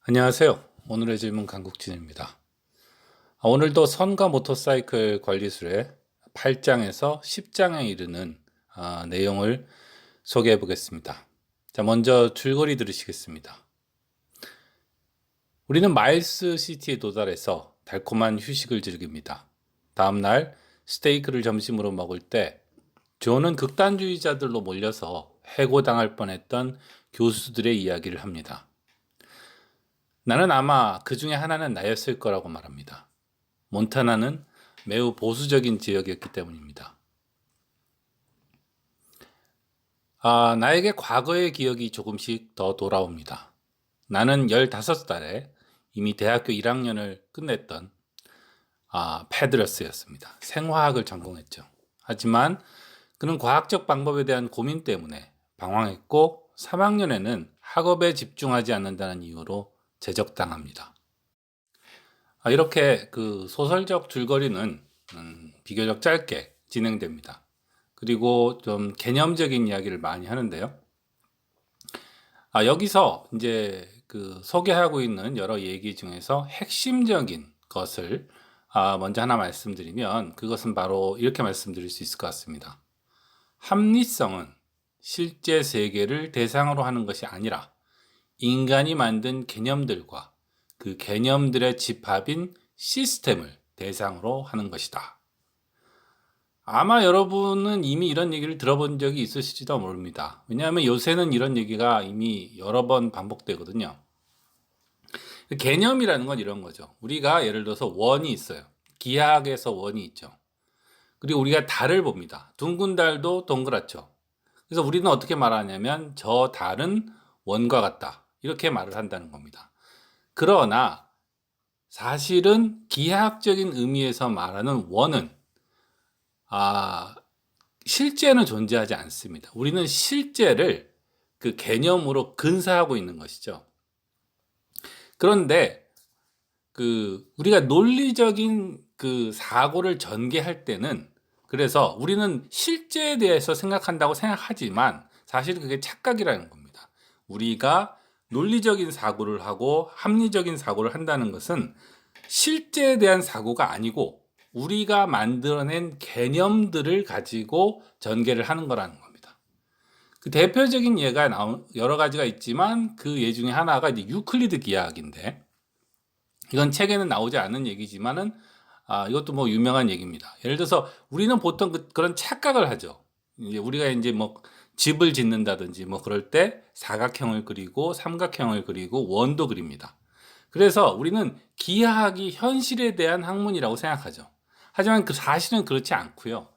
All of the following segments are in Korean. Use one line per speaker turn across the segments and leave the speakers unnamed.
안녕하세요. 오늘의 질문 강국진입니다. 오늘도 선과 모터사이클 관리술의 8장에서 10장에 이르는 내용을 소개해 보겠습니다. 자, 먼저 줄거리 들으시겠습니다. 우리는 마일스 시티에 도달해서 달콤한 휴식을 즐깁니다. 다음날 스테이크를 점심으로 먹을 때 존은 극단주의자들로 몰려서 해고당할 뻔했던 교수들의 이야기를 합니다. 나는 아마 그 중에 하나는 나였을 거라고 말합니다. 몬타나는 매우 보수적인 지역이었기 때문입니다. 나에게 과거의 기억이 조금씩 더 돌아옵니다. 나는 15살에 이미 대학교 1학년을 끝냈던 패드러스였습니다. 생화학을 전공했죠. 하지만 그는 과학적 방법에 대한 고민 때문에 방황했고 3학년에는 학업에 집중하지 않는다는 이유로 제적당합니다. 이렇게 그 소설적 줄거리는 비교적 짧게 진행됩니다. 그리고 좀 개념적인 이야기를 많이 하는데요. 여기서 이제 그 소개하고 있는 여러 얘기 중에서 핵심적인 것을 먼저 하나 말씀드리면 그것은 바로 이렇게 말씀드릴 수 있을 것 같습니다. 합리성은 실제 세계를 대상으로 하는 것이 아니라 인간이 만든 개념들과 그 개념들의 집합인 시스템을 대상으로 하는 것이다. 아마 여러분은 이미 이런 얘기를 들어본 적이 있으실지도 모릅니다. 왜냐하면 요새는 이런 얘기가 이미 여러 번 반복되거든요. 개념이라는 건 이런 거죠. 우리가 예를 들어서 원이 있어요. 기하학에서 원이 있죠. 그리고 우리가 달을 봅니다. 둥근 달도 동그랗죠. 그래서 우리는 어떻게 말하냐면 저 달은 원과 같다. 이렇게 말을 한다는 겁니다. 그러나 사실은 기하학적인 의미에서 말하는 원은 실제는 존재하지 않습니다. 우리는 실제를 그 개념으로 근사하고 있는 것이죠. 그런데 우리가 논리적인 그 사고를 전개할 때는 그래서 우리는 실제에 대해서 생각한다고 생각하지만 사실은 그게 착각이라는 겁니다. 우리가 논리적인 사고를 하고 합리적인 사고를 한다는 것은 실제에 대한 사고가 아니고 우리가 만들어낸 개념들을 가지고 전개를 하는 거라는 겁니다. 그 대표적인 예가 여러 가지가 있지만 그 예 중에 하나가 이제 유클리드 기하학인데 이건 책에는 나오지 않은 얘기지만은 이것도 뭐 유명한 얘기입니다. 예를 들어서 우리는 보통 그런 착각을 하죠. 이제 우리가 이제 뭐 집을 짓는다든지 뭐 그럴 때 사각형을 그리고 삼각형을 그리고 원도 그립니다. 그래서 우리는 기하학이 현실에 대한 학문이라고 생각하죠. 하지만 그 사실은 그렇지 않고요.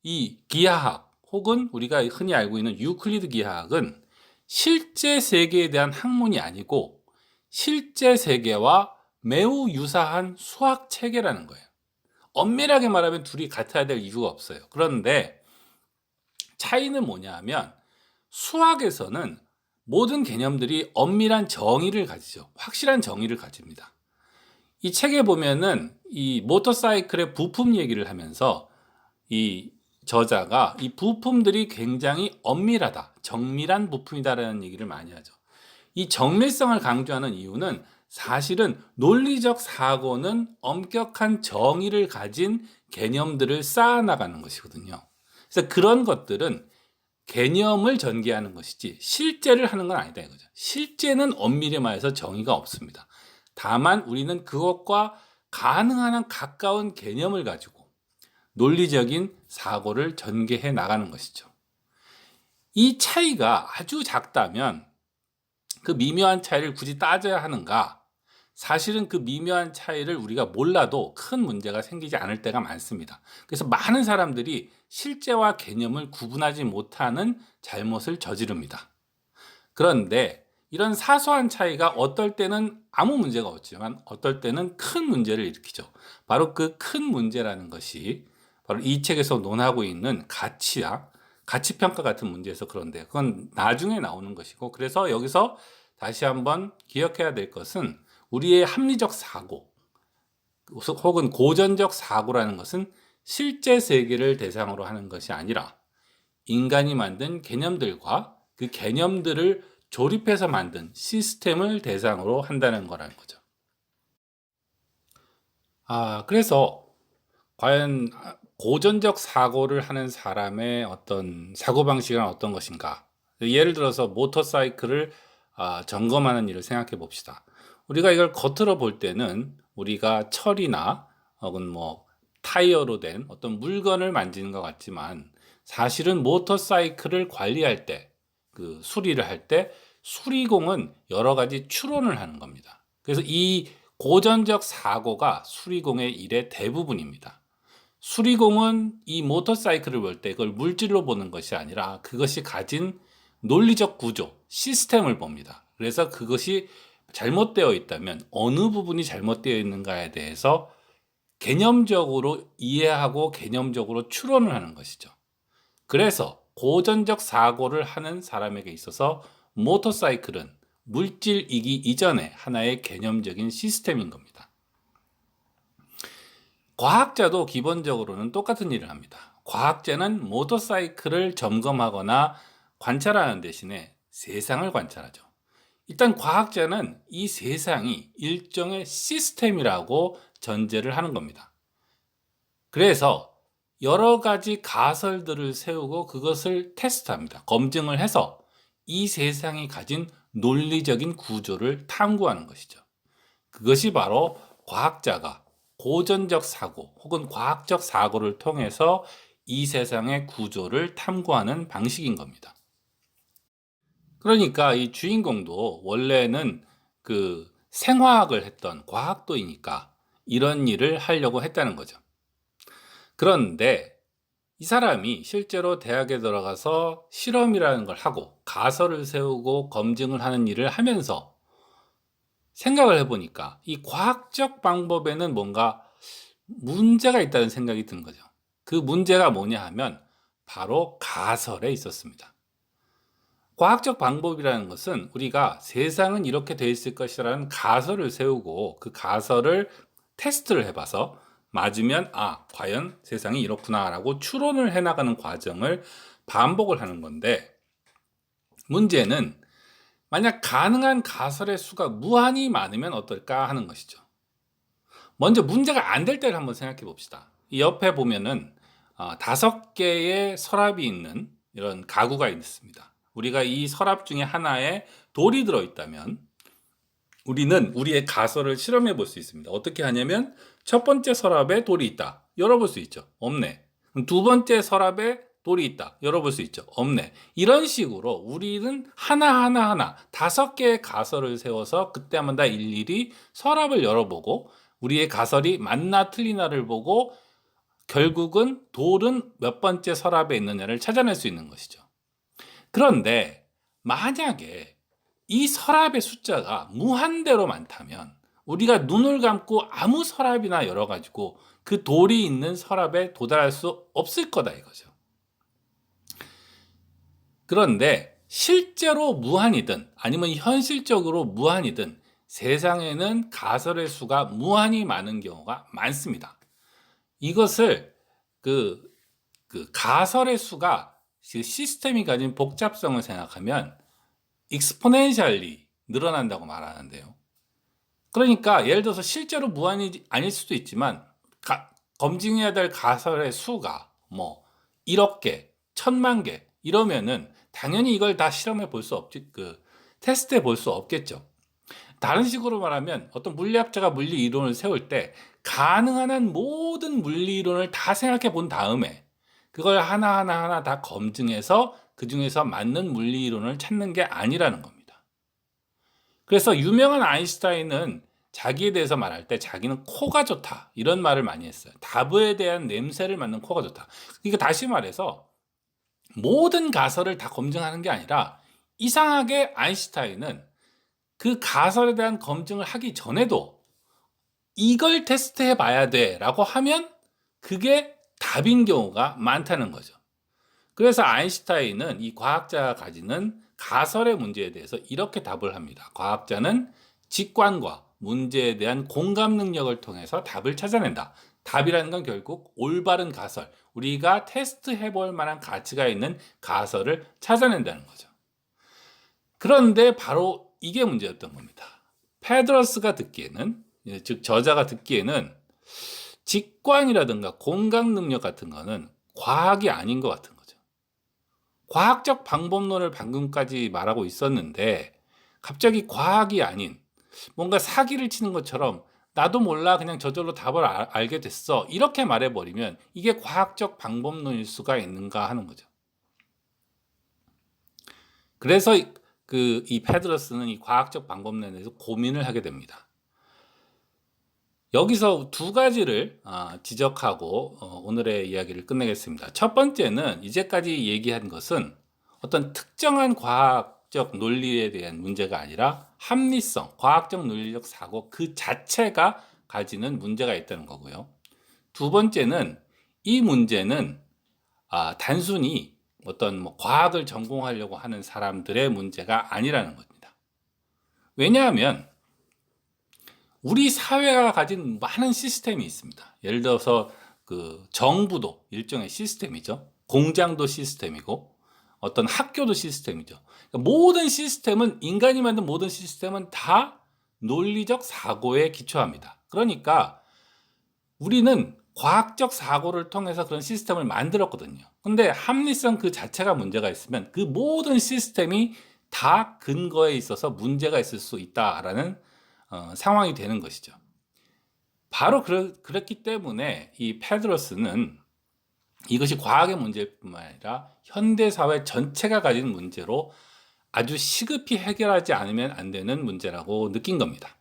이 기하학 혹은 우리가 흔히 알고 있는 유클리드 기하학은 실제 세계에 대한 학문이 아니고 실제 세계와 매우 유사한 수학 체계라는 거예요. 엄밀하게 말하면 둘이 같아야 될 이유가 없어요. 그런데 차이는 뭐냐 하면 수학에서는 모든 개념들이 엄밀한 정의를 가지죠. 확실한 정의를 가집니다. 이 책에 보면은 이 모터사이클의 부품 얘기를 하면서 이 저자가 이 부품들이 굉장히 엄밀하다, 정밀한 부품이다라는 얘기를 많이 하죠. 이 정밀성을 강조하는 이유는 사실은 논리적 사고는 엄격한 정의를 가진 개념들을 쌓아나가는 것이거든요. 그래서 그런 것들은 개념을 전개하는 것이지 실제를 하는 건 아니다 이거죠. 실제는 엄밀히 말해서 정의가 없습니다. 다만 우리는 그것과 가능한 한 가까운 개념을 가지고 논리적인 사고를 전개해 나가는 것이죠. 이 차이가 아주 작다면 그 미묘한 차이를 굳이 따져야 하는가? 사실은 그 미묘한 차이를 우리가 몰라도 큰 문제가 생기지 않을 때가 많습니다. 그래서 많은 사람들이 실제와 개념을 구분하지 못하는 잘못을 저지릅니다. 그런데 이런 사소한 차이가 어떨 때는 아무 문제가 없지만 어떨 때는 큰 문제를 일으키죠. 바로 그 큰 문제라는 것이 바로 이 책에서 논하고 있는 가치야, 가치평가 같은 문제에서 그런데 그건 나중에 나오는 것이고 그래서 여기서 다시 한번 기억해야 될 것은 우리의 합리적 사고 혹은 고전적 사고라는 것은 실제 세계를 대상으로 하는 것이 아니라 인간이 만든 개념들과 그 개념들을 조립해서 만든 시스템을 대상으로 한다는 거라는 거죠. 그래서 과연 고전적 사고를 하는 사람의 어떤 사고방식은 어떤 것인가? 예를 들어서 모터사이클을 점검하는 일을 생각해 봅시다. 우리가 이걸 겉으로 볼 때는 우리가 철이나 혹은 뭐 타이어로 된 어떤 물건을 만지는 것 같지만 사실은 모터사이클을 관리할 때, 그 수리를 할 때 수리공은 여러 가지 추론을 하는 겁니다. 그래서 이 고전적 사고가 수리공의 일의 대부분입니다. 수리공은 이 모터사이클을 볼 때 그걸 물질로 보는 것이 아니라 그것이 가진 논리적 구조, 시스템을 봅니다. 그래서 그것이 잘못되어 있다면 어느 부분이 잘못되어 있는가에 대해서 개념적으로 이해하고 개념적으로 추론을 하는 것이죠. 그래서 고전적 사고를 하는 사람에게 있어서 모터사이클은 물질이기 이전에 하나의 개념적인 시스템인 겁니다. 과학자도 기본적으로는 똑같은 일을 합니다. 과학자는 모터사이클을 점검하거나 관찰하는 대신에 세상을 관찰하죠. 일단 과학자는 이 세상이 일종의 시스템이라고 전제를 하는 겁니다. 그래서 여러 가지 가설들을 세우고 그것을 테스트합니다. 검증을 해서 이 세상이 가진 논리적인 구조를 탐구하는 것이죠. 그것이 바로 과학자가 고전적 사고 혹은 과학적 사고를 통해서 이 세상의 구조를 탐구하는 방식인 겁니다. 그러니까 이 주인공도 원래는 그 생화학을 했던 과학도이니까 이런 일을 하려고 했다는 거죠. 그런데 이 사람이 실제로 대학에 들어가서 실험이라는 걸 하고 가설을 세우고 검증을 하는 일을 하면서 생각을 해보니까 이 과학적 방법에는 뭔가 문제가 있다는 생각이 든 거죠. 그 문제가 뭐냐 하면 바로 가설에 있었습니다. 과학적 방법이라는 것은 우리가 세상은 이렇게 돼 있을 것이라는 가설을 세우고 그 가설을 테스트를 해봐서 맞으면 과연 세상이 이렇구나라고 추론을 해나가는 과정을 반복을 하는 건데, 문제는 만약 가능한 가설의 수가 무한히 많으면 어떨까 하는 것이죠. 먼저 문제가 안 될 때를 한번 생각해 봅시다. 이 옆에 보면은 5개의 서랍이 있는 이런 가구가 있습니다. 우리가 이 서랍 중에 하나에 돌이 들어있다면 우리는 우리의 가설을 실험해 볼 수 있습니다. 어떻게 하냐면 첫 번째 서랍에 돌이 있다. 열어볼 수 있죠. 없네. 두 번째 서랍에 돌이 있다. 열어볼 수 있죠. 없네. 이런 식으로 우리는 하나하나 5개의 가설을 세워서 그때마다 일일이 서랍을 열어보고 우리의 가설이 맞나 틀리나를 보고 결국은 돌은 몇 번째 서랍에 있느냐를 찾아낼 수 있는 것이죠. 그런데 만약에 이 서랍의 숫자가 무한대로 많다면 우리가 눈을 감고 아무 서랍이나 열어가지고 그 돌이 있는 서랍에 도달할 수 없을 거다 이거죠. 그런데 실제로 무한이든 아니면 현실적으로 무한이든 세상에는 가설의 수가 무한히 많은 경우가 많습니다. 이것을 그 가설의 수가 시스템이 가진 복잡성을 생각하면 exponentially 늘어난다고 말하는데요. 그러니까 예를 들어서 실제로 무한이 아닐 수도 있지만 검증해야 될 가설의 수가 뭐 1억 개, 1000만 개 이러면은 당연히 이걸 다 실험해 볼 수 없지, 테스트해 볼 수 없겠죠. 다른 식으로 말하면 어떤 물리학자가 물리 이론을 세울 때 가능한 한 모든 물리 이론을 다 생각해 본 다음에 그걸 하나하나 다 검증해서 그 중에서 맞는 물리 이론을 찾는 게 아니라는 겁니다. 그래서 유명한 아인슈타인은 자기에 대해서 말할 때 자기는 코가 좋다 이런 말을 많이 했어요. 답에 대한 냄새를 맡는 코가 좋다. 그러니까 다시 말해서 모든 가설을 다 검증하는 게 아니라 이상하게 아인슈타인은 그 가설에 대한 검증을 하기 전에도 이걸 테스트해 봐야 돼 라고 하면 그게 답인 경우가 많다는 거죠. 그래서 아인슈타인은 이 과학자가 가지는 가설의 문제에 대해서 이렇게 답을 합니다. 과학자는 직관과 문제에 대한 공감 능력을 통해서 답을 찾아낸다. 답이라는 건 결국 올바른 가설, 우리가 테스트해 볼 만한 가치가 있는 가설을 찾아낸다는 거죠. 그런데 바로 이게 문제였던 겁니다. 페드러스가 듣기에는, 즉 저자가 듣기에는 직관이라든가 공각 능력 같은 거는 과학이 아닌 것 같은 거죠. 과학적 방법론을 방금까지 말하고 있었는데 갑자기 과학이 아닌 뭔가 사기를 치는 것처럼 나도 몰라 그냥 저절로 답을 알게 됐어, 이렇게 말해버리면 이게 과학적 방법론일 수가 있는가 하는 거죠. 그래서 이 페드러스는 이 과학적 방법론에 대해서 고민을 하게 됩니다. 여기서 두 가지를 지적하고 오늘의 이야기를 끝내겠습니다. 첫 번째는 이제까지 얘기한 것은 어떤 특정한 과학적 논리에 대한 문제가 아니라 합리성, 과학적 논리적 사고 그 자체가 가지는 문제가 있다는 거고요. 두 번째는 이 문제는 단순히 어떤 과학을 전공하려고 하는 사람들의 문제가 아니라는 겁니다. 왜냐하면 우리 사회가 가진 많은 시스템이 있습니다. 예를 들어서 그 정부도 일종의 시스템이죠. 공장도 시스템이고 어떤 학교도 시스템이죠. 그러니까 모든 시스템은, 인간이 만든 모든 시스템은 다 논리적 사고에 기초합니다. 그러니까 우리는 과학적 사고를 통해서 그런 시스템을 만들었거든요. 근데 합리성 그 자체가 문제가 있으면 그 모든 시스템이 다 근거에 있어서 문제가 있을 수 있다라는 상황이 되는 것이죠. 바로 그렇기 때문에 이 페드러스는 이것이 과학의 문제일 뿐만 아니라 현대사회 전체가 가진 문제로 아주 시급히 해결하지 않으면 안 되는 문제라고 느낀 겁니다.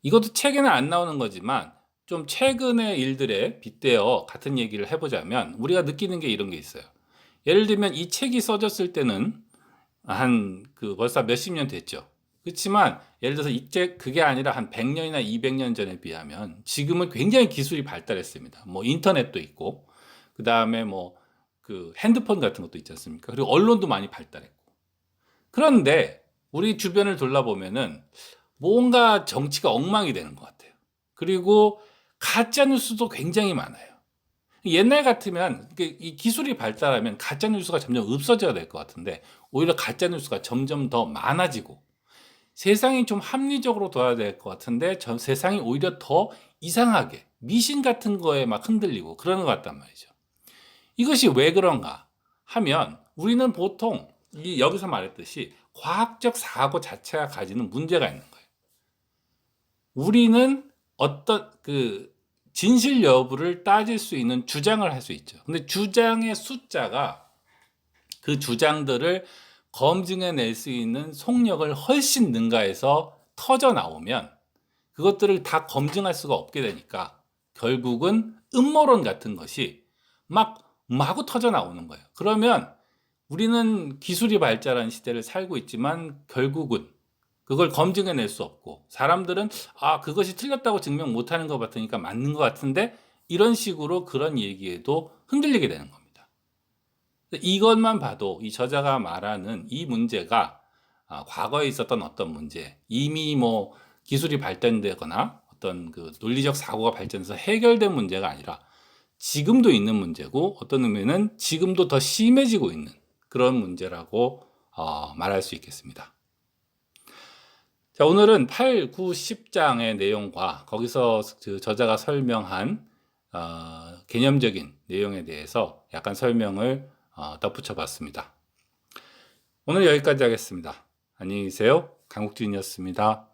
이것도 책에는 안 나오는 거지만 좀 최근의 일들에 빗대어 같은 얘기를 해보자면 우리가 느끼는 게 이런 게 있어요. 예를 들면 이 책이 써졌을 때는 벌써 몇십 년 됐죠. 그렇지만 예를 들어서 이 책 그게 아니라 한 100년이나 200년 전에 비하면 지금은 굉장히 기술이 발달했습니다. 뭐 인터넷도 있고 그다음에 그 핸드폰 같은 것도 있지 않습니까? 그리고 언론도 많이 발달했고. 그런데 우리 주변을 돌아보면은 뭔가 정치가 엉망이 되는 것 같아요. 그리고 가짜 뉴스도 굉장히 많아요. 옛날 같으면 이 기술이 발달하면 가짜 뉴스가 점점 없어져야 될 것 같은데 오히려 가짜 뉴스가 점점 더 많아지고 세상이 좀 합리적으로 둬야 될 것 같은데 세상이 오히려 더 이상하게 미신 같은 거에 막 흔들리고 그러는 것 같단 말이죠. 이것이 왜 그런가 하면 우리는 보통 여기서 말했듯이 과학적 사고 자체가 가지는 문제가 있는 거예요. 우리는 어떤 진실 여부를 따질 수 있는 주장을 할 수 있죠. 근데 주장의 숫자가 그 주장들을 검증해낼 수 있는 속력을 훨씬 능가해서 터져 나오면 그것들을 다 검증할 수가 없게 되니까 결국은 음모론 같은 것이 마구 터져 나오는 거예요. 그러면 우리는 기술이 발달한 시대를 살고 있지만 결국은 그걸 검증해낼 수 없고 사람들은 그것이 틀렸다고 증명 못하는 것 같으니까 맞는 것 같은데 이런 식으로 그런 얘기에도 흔들리게 되는 겁니다. 이것만 봐도 이 저자가 말하는 이 문제가 과거에 있었던 어떤 문제, 이미 기술이 발전되거나 어떤 그 논리적 사고가 발전해서 해결된 문제가 아니라 지금도 있는 문제고 어떤 의미는 지금도 더 심해지고 있는 그런 문제라고 말할 수 있겠습니다. 자, 오늘은 8, 9, 10장의 내용과 거기서 그 저자가 설명한 개념적인 내용에 대해서 약간 설명을 덧붙여 봤습니다. 오늘 여기까지 하겠습니다. 안녕히 계세요. 강국진이었습니다.